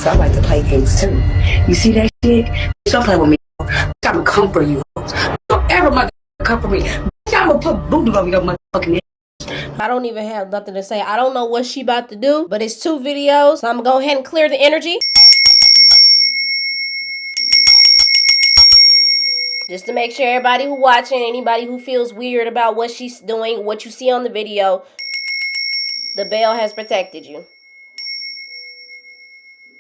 So I like to play games too. You see that shit? Don't play with me. I'ma comfort you. Don't ever mother comfort me. I'ma put voodoo over your motherfucking head. I don't even have nothing to say. I don't know what she about to do, but it's 2 videos. So I'm gonna go ahead and clear the energy. Just to make sure everybody who watching, anybody who feels weird about what she's doing, what you see on the video, the bell has protected you.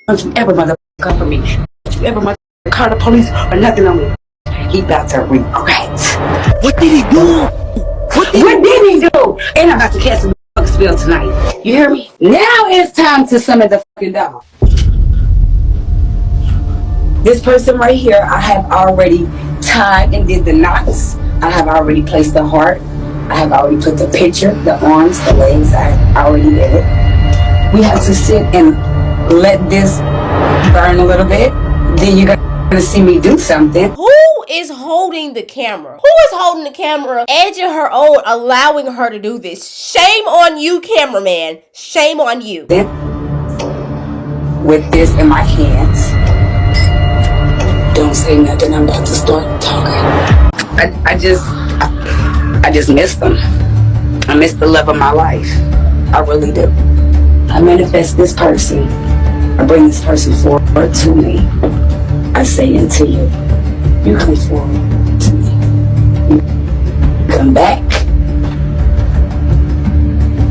Don't you ever mother comfort me. Don't you ever mother call the police or nothing on me. He about to regret. What did he do? What did he do? And I'm about to cast a fucking spell tonight. You hear me? Now it's time to summon the fucking devil. This person right here, I have already tied and did the knots. I have already placed the heart. I have already put the picture, the arms, the legs. I already did it. We have to sit and let this burn a little bit. Then you're gonna see me do something. Who is holding the camera? Who is holding the camera, edging her own, allowing her to do this? Shame on you, cameraman. Shame on you. Then, with this in my hands, don't say nothing. I'm about to start talking. I just miss them. I miss the love of my life. I really do. I manifest this person. I bring this person forward to me. I say into you. You come forward to me. You come back.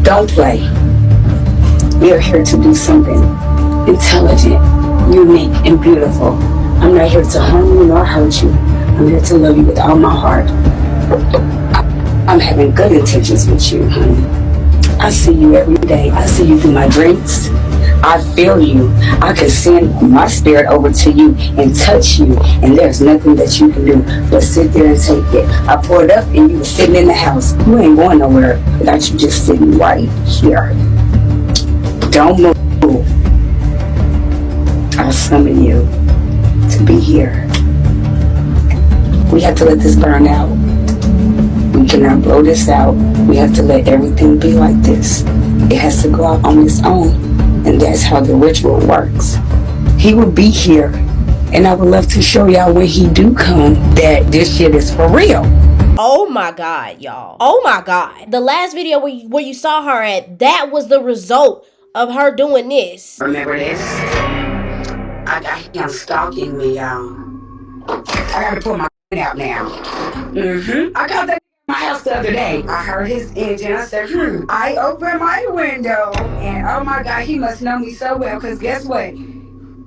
Don't play. We are here to do something intelligent, unique, and beautiful. I'm not here to harm you nor hurt you. I'm here to love you with all my heart. I'm having good intentions with you, honey. I see you every day. I see you through my dreams. I feel you. I can send my spirit over to you and touch you, and there's nothing that you can do but sit there and take it. I poured up and you were sitting in the house. You ain't going nowhere without you just sitting right here. Don't move. I'll summon you to be here. We have to let this burn out. We cannot blow this out. We have to let everything be like this. It has to go out on its own. And that's how the ritual works. He will be here. And I would love to show y'all when he do come that this shit is for real. Oh my God, y'all. Oh my God. The last video where you saw her at, that was the result of her doing this. Remember this? I got him stalking me, y'all. I gotta pull my out now. I got that in my house the other day. I heard his engine. I said, I opened my window. And oh my God, he must know me so well. Because guess what?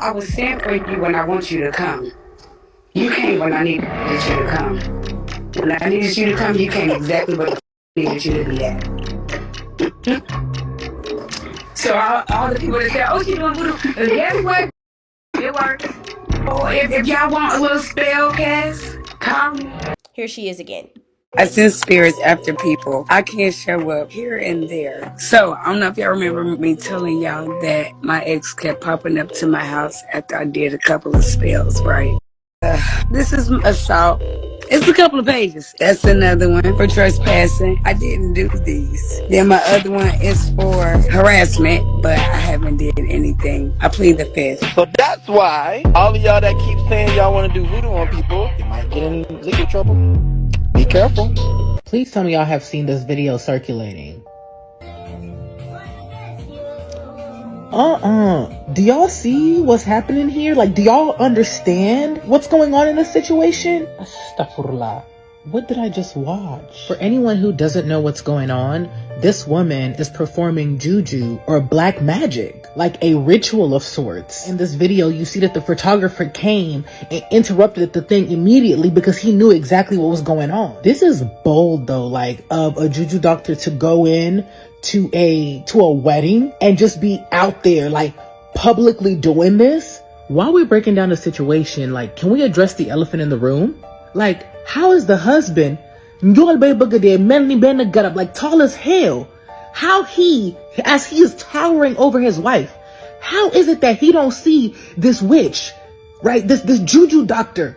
I was sent for you when I want you to come. You came when I needed you to come. When I needed you to come, you came exactly where I needed you to be at. So all the people that say, oh, she doing voodoo. Guess what? It works. Oh, if y'all want a little spell cast, call me. Here she is again. I send spirits after people. I can't show up here and there. So, I don't know if y'all remember me telling y'all that my ex kept popping up to my house after I did a couple of spells, right? This is assault. It's a couple of pages. That's another one for trespassing. I didn't do these. Then my other one is for harassment, but I haven't did anything. I plead the fifth. So that's why all of y'all that keep saying y'all want to do voodoo on people, you might get in legal trouble. Be careful. Please tell me y'all have seen this video circulating. Do y'all see what's happening here? Like, do y'all understand what's going on in this situation? Astaghfirullah. What did I just watch? For anyone who doesn't know what's going on, this woman is performing juju or black magic, like a ritual of sorts. In this video, you see that the photographer came and interrupted the thing immediately because he knew exactly what was going on. This is bold though, like of a juju doctor to go in to a wedding and just be out there like publicly doing this. While we're breaking down the situation, like, can we address the elephant in the room? Like, how is the husband, like tall as hell, how he, as he is towering over his wife, how is it that he don't see this witch, right? This juju doctor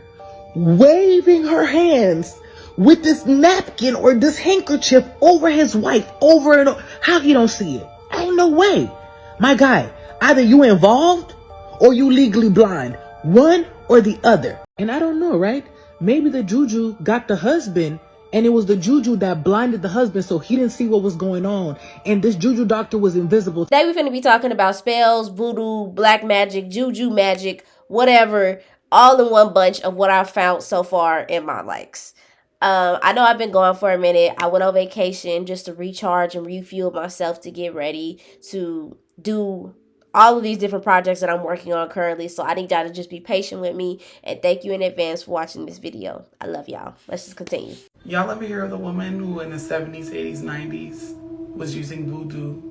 waving her hands with this napkin or this handkerchief over his wife over and over. How he don't see it? Ain't no way. My guy, either you involved or you legally blind. One or the other. And I don't know, right? Maybe the juju got the husband, and it was the juju that blinded the husband so he didn't see what was going on. And this juju doctor was invisible. Today we're finna be talking about spells, voodoo, black magic, juju magic, whatever, all in one bunch of what I've found so far in my likes. I know I've been gone for a minute. I went on vacation just to recharge and refuel myself to get ready to do all of these different projects that I'm working on currently. So I need y'all to just be patient with me, and thank you in advance for watching this video. I love y'all. Let's just continue. Y'all ever hear of the woman who in the 70s, 80s, 90s was using voodoo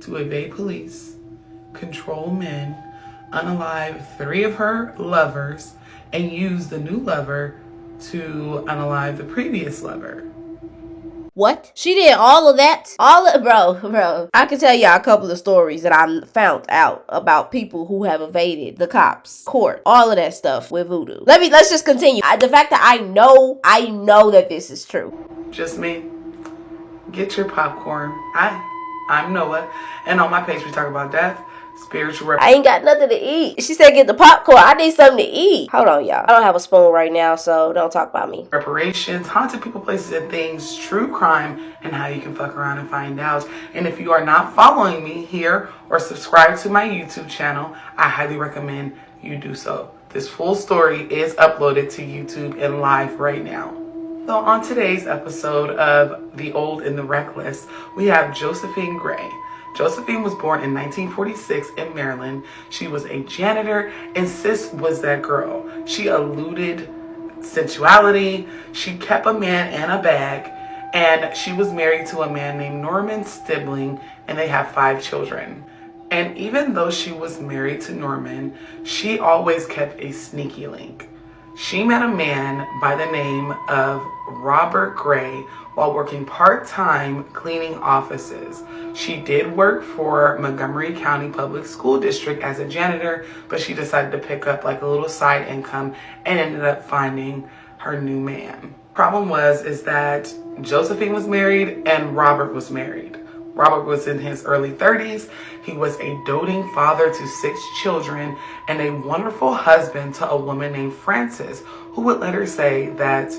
to evade police, control men, unalive 3 of her lovers, and use the new lover to unalive the previous lover? What? She did all of that? Bro. I can tell y'all a couple of stories that I found out about people who have evaded the cops, court, all of that stuff with voodoo. Let's just continue. The fact that I know that this is true. Just me. Get your popcorn. I'm Noah, and on my page we talk about death, spiritual. I ain't got nothing to eat. She said get the popcorn. I need something to eat. Hold on, y'all. I don't have a spoon right now, so don't talk about me. Reparations, haunted people, places, and things, true crime, and how you can fuck around and find out. And if you are not following me here or subscribe to my YouTube channel, I highly recommend you do so. This full story is uploaded to YouTube and live right now. So on today's episode of The Old and the Reckless, we have Josephine Gray. Josephine was born in 1946 in Maryland. She was a janitor, and sis was that girl. She eluded sensuality. She kept a man in a bag, and she was married to a man named Norman Stibling, and they have 5 children. And even though she was married to Norman, she always kept a sneaky link. She met a man by the name of Robert Gray while working part-time cleaning offices. She did work for Montgomery County Public School District as a janitor, but she decided to pick up like a little side income and ended up finding her new man. Problem is that Josephine was married and Robert was married. Robert was in his early 30s. He was a doting father to 6 children and a wonderful husband to a woman named Frances, who would later say that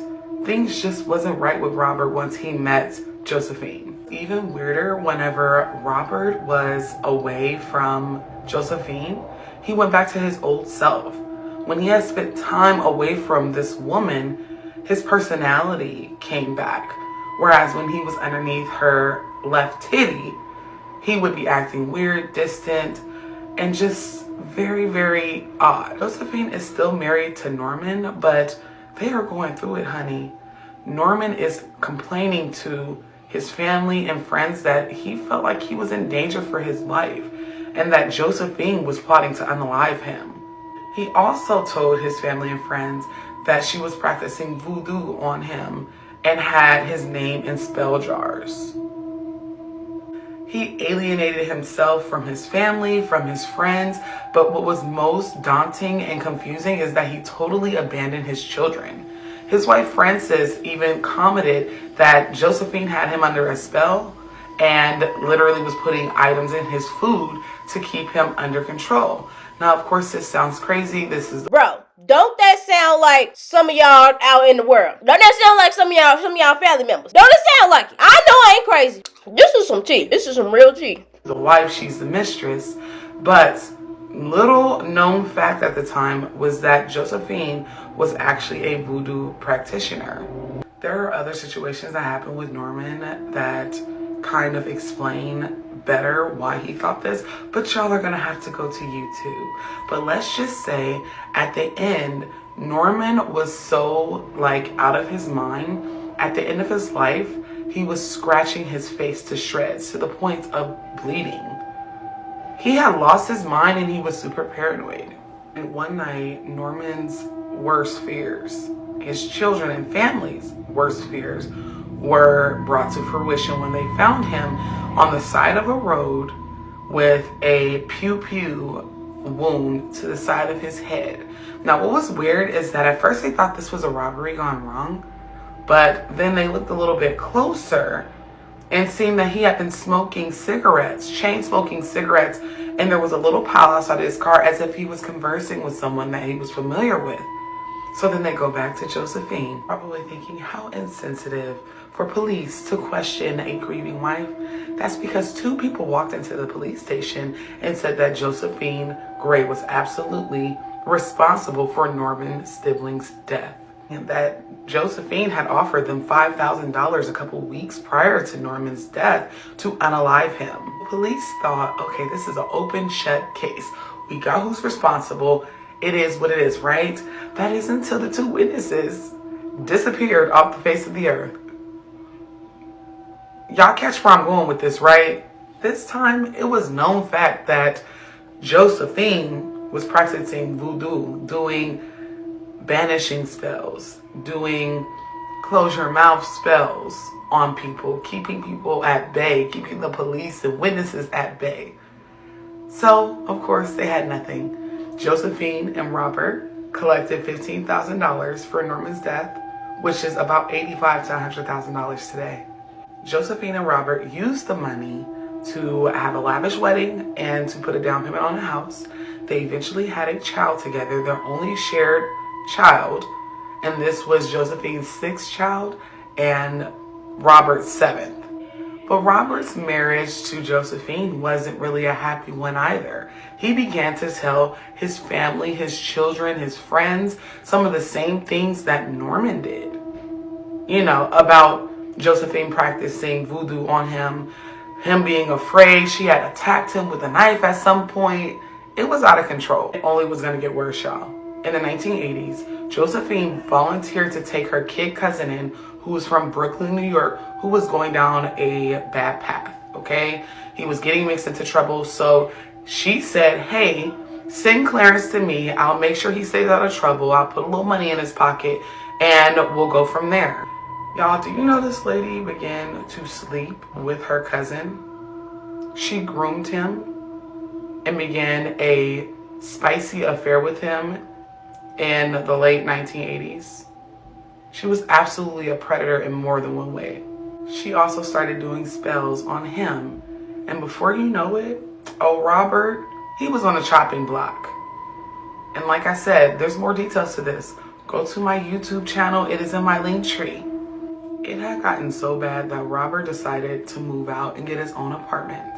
things just wasn't right with Robert once he met Josephine. Even weirder, whenever Robert was away from Josephine, he went back to his old self. When he had spent time away from this woman, his personality came back. Whereas when he was underneath her left titty, he would be acting weird, distant, and just very, very odd. Josephine is still married to Norman, but they are going through it, honey. Norman is complaining to his family and friends that he felt like he was in danger for his life and that Josephine was plotting to unalive him. He also told his family and friends that she was practicing voodoo on him and had his name in spell jars. He alienated himself from his family, from his friends, but what was most daunting and confusing is that he totally abandoned his children. His wife Frances even commented that Josephine had him under a spell and literally was putting items in his food to keep him under control. Now, of course, this sounds crazy. Bro, don't that sound like some of y'all out in the world? Don't that sound like some of y'all family members? Don't it sound like it? I know I ain't crazy. This is some tea. This is some real tea. The wife, she's the mistress, but little known fact at the time was that Josephine was actually a voodoo practitioner. There are other situations that happened with Norman that kind of explain better why he thought this, but y'all are gonna have to go to YouTube. But let's just say at the end, Norman was so out of his mind. At the end of his life, he was scratching his face to shreds to the point of bleeding. He had lost his mind and he was super paranoid. And one night, Norman's worst fears, his children and family's worst fears, were brought to fruition when they found him on the side of a road with a pew-pew wound to the side of his head. Now, what was weird is that at first they thought this was a robbery gone wrong, but then they looked a little bit closer and seen that he had been smoking cigarettes, chain smoking cigarettes, and there was a little pile outside his car as if he was conversing with someone that he was familiar with. So then they go back to Josephine, probably thinking how insensitive for police to question a grieving wife. That's because 2 people walked into the police station and said that Josephine Gray was absolutely responsible for Norman Stibling's death, and that Josephine had offered them $5,000 a couple weeks prior to Norman's death to unalive him. Police thought, okay, this is an open shut case. We got who's responsible. It is what it is, right? That is until the 2 witnesses disappeared off the face of the earth. Y'all catch where I'm going with this, right? This time, it was known fact that Josephine was practicing voodoo, doing banishing spells, doing close your mouth spells on people, keeping people at bay, keeping the police and witnesses at bay. So, of course, they had nothing. Josephine and Robert collected $15,000 for Norman's death, which is about $85,000 to $100,000 today. Josephine and Robert used the money to have a lavish wedding and to put a down payment on a house. They eventually had a child together, their only shared child, and this was Josephine's 6th child and Robert's 7th. But Robert's marriage to Josephine wasn't really a happy one either. He began to tell his family, his children, his friends, some of the same things that Norman did. You know, about Josephine practicing voodoo on him being afraid. She had attacked him with a knife at some point. It was out of control. It only was going to get worse, y'all. In the 1980s, Josephine volunteered to take her kid cousin in, who was from Brooklyn, New York, who was going down a bad path, okay? He was getting mixed into trouble, so she said, hey, send Clarence to me. I'll make sure he stays out of trouble. I'll put a little money in his pocket, and we'll go from there. Y'all, do you know this lady began to sleep with her cousin? She groomed him and began a spicy affair with him in the late 1980s. She was absolutely a predator in more than one way. She also started doing spells on him. And before you know it, oh, Robert, he was on the chopping block. And like I said, there's more details to this. Go to my YouTube channel. It is in my link tree. It had gotten so bad that Robert decided to move out and get his own apartment.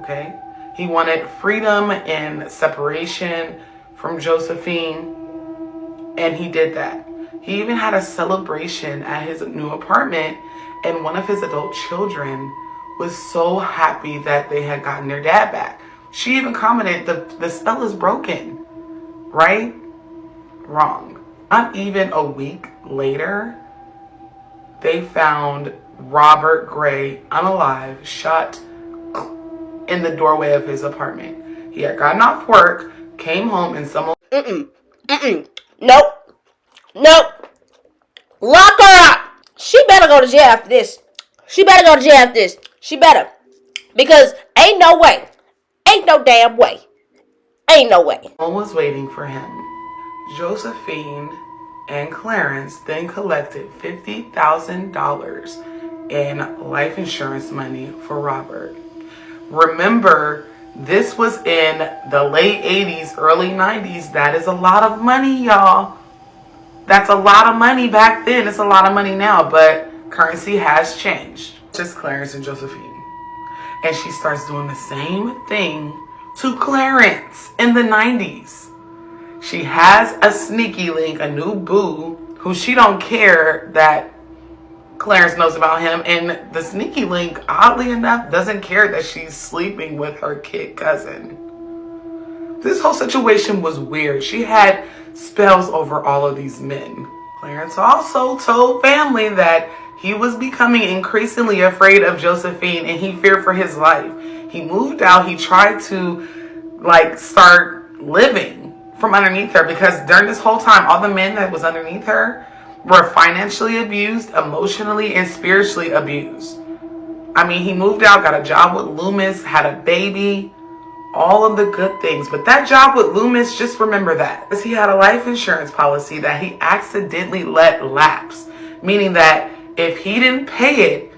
Okay? He wanted freedom and separation from Josephine, and he did that. He even had a celebration at his new apartment, and one of his adult children was so happy that they had gotten their dad back. She even commented, the spell is broken, right? Wrong. Not even a week later, they found Robert Gray unalive, shot in the doorway of his apartment. He had gotten off work, came home, and someone... Nope. Lock her up. She better go to jail after this. She better. Because ain't no way. Ain't no damn way. Ain't no way. Someone was waiting for him. Josephine and Clarence then collected $50,000 in life insurance money for Robert. Remember, this was in the late 80s, early 90s. That is a lot of money, y'all. That's a lot of money back then. It's a lot of money now, but currency has changed. Just Clarence and Josephine. And she starts doing the same thing to Clarence in the 90s. She has a sneaky link, a new boo, who she don't care that Clarence knows about him. And the sneaky link, oddly enough, doesn't care that she's sleeping with her kid cousin. This whole situation was weird. She had spells over all of these men. Clarence also told family that he was becoming increasingly afraid of Josephine and he feared for his life. He moved out. He tried to start living from underneath her, because during this whole time, all the men that was underneath her were financially abused, emotionally and spiritually abused. I mean, he moved out, got a job with Loomis, had a baby, all of the good things. But that job with Loomis, just remember that, because he had a life insurance policy that he accidentally let lapse, meaning that if he didn't pay it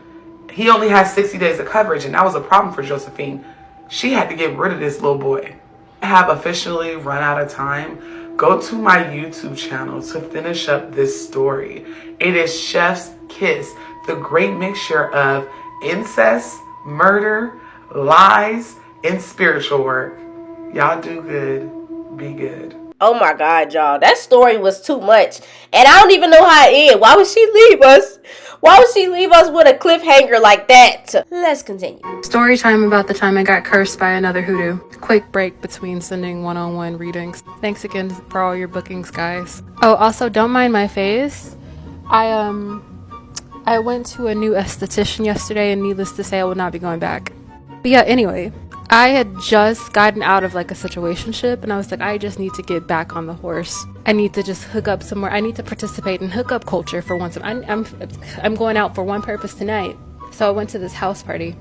he only has 60 days of coverage, and that was a problem for Josephine. She had to get rid of this little boy. I have officially run out of time. Go to my YouTube channel to finish up this story. It is Chef's Kiss, the great mixture of incest, murder, lies, and spiritual work. Y'all do good. Be good. Oh my God, y'all. That story was too much. And I don't even know how it ended. Why would she leave us? Why would she leave us with a cliffhanger like that? Let's continue. Story time about the time I got cursed by another hoodoo. Quick break between sending one-on-one readings. Thanks again for all your bookings, guys. Oh, also, don't mind my face. I went to a new esthetician yesterday, and needless to say, I will not be going back. But yeah, anyway, I had just gotten out of like a situationship, and I was like, I just need to get back on the horse. I need to just hook up somewhere. I need to participate in hookup culture for once. I'm going out for one purpose tonight. So I went to this house party,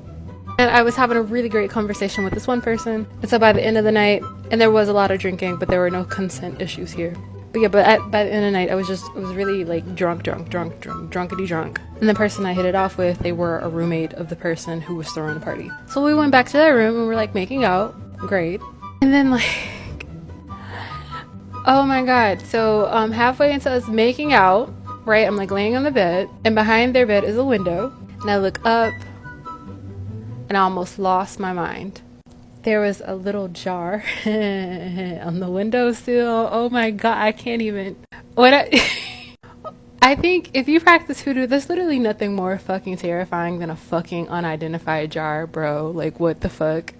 and I was having a really great conversation with this one person. And so by the end of the night, and there was a lot of drinking, but there were no consent issues here. But yeah, by the end of the night, it was really like drunkity drunk. And the person I hit it off with, they were a roommate of the person who was throwing the party. So we went back to their room and we're like making out. Great. And then like, oh my God. So halfway into us making out, right? I'm like laying on the bed, and behind their bed is a window. And I look up and I almost lost my mind. There was a little jar on the windowsill. Oh my God, I can't even. I think if you practice hoodoo, there's literally nothing more fucking terrifying than a fucking unidentified jar, bro. Like, what the fuck?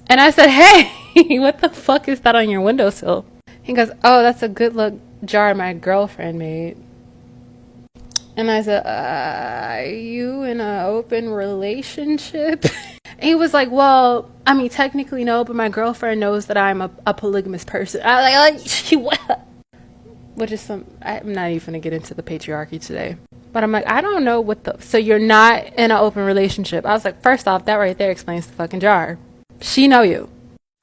And I said, hey, what the fuck is that on your windowsill? He goes, oh, that's a good luck jar my girlfriend made. And I said, are you in an open relationship? And he was like, well, I mean, technically no, but my girlfriend knows that I'm a polygamous person. I was like, what? Which is I'm not even going to get into the patriarchy today. But I'm like, I don't know so you're not in an open relationship. I was like, first off, that right there explains the fucking jar. She know you.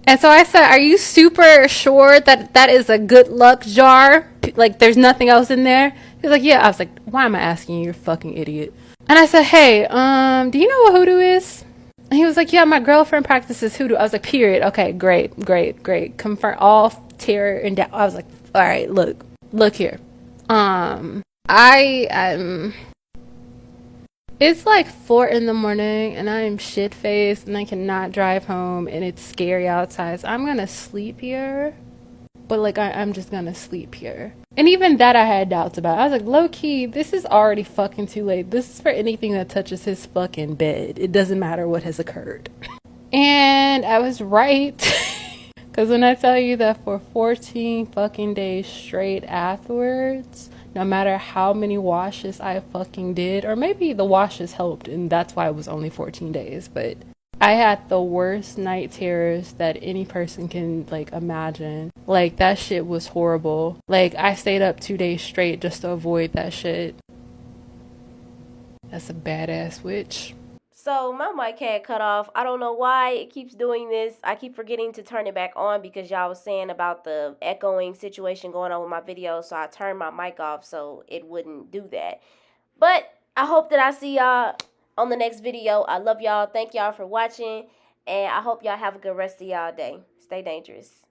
And so I said, are you super sure that that is a good luck jar? Like, there's nothing else in there? He's like, yeah. I was like, why am I asking you? You're a fucking idiot. And I said, hey, do you know what hoodoo is? And he was like, yeah, my girlfriend practices hoodoo. I was like, period. Okay, great. Confirm all terror and doubt. I was like, all right, look here. It's like 4 a.m. and I am shit-faced and I cannot drive home and it's scary outside. So I'm gonna sleep here. But like, I'm just gonna sleep here. And even that I had doubts about. I was like, low-key, this is already fucking too late. This is for anything that touches his fucking bed. It doesn't matter what has occurred. And I was right. Because when I tell you that for 14 fucking days straight afterwards, no matter how many washes I fucking did, or maybe the washes helped and that's why it was only 14 days, but I had the worst night terrors that any person can, like, imagine. Like, that shit was horrible. Like, I stayed up 2 days straight just to avoid that shit. That's a badass witch. So my mic had cut off. I don't know why it keeps doing this. I keep forgetting to turn it back on because y'all was saying about the echoing situation going on with my video. So I turned my mic off so it wouldn't do that. But I hope that I see y'all on the next video. I love y'all. Thank y'all for watching. And I hope y'all have a good rest of y'all day. Stay dangerous.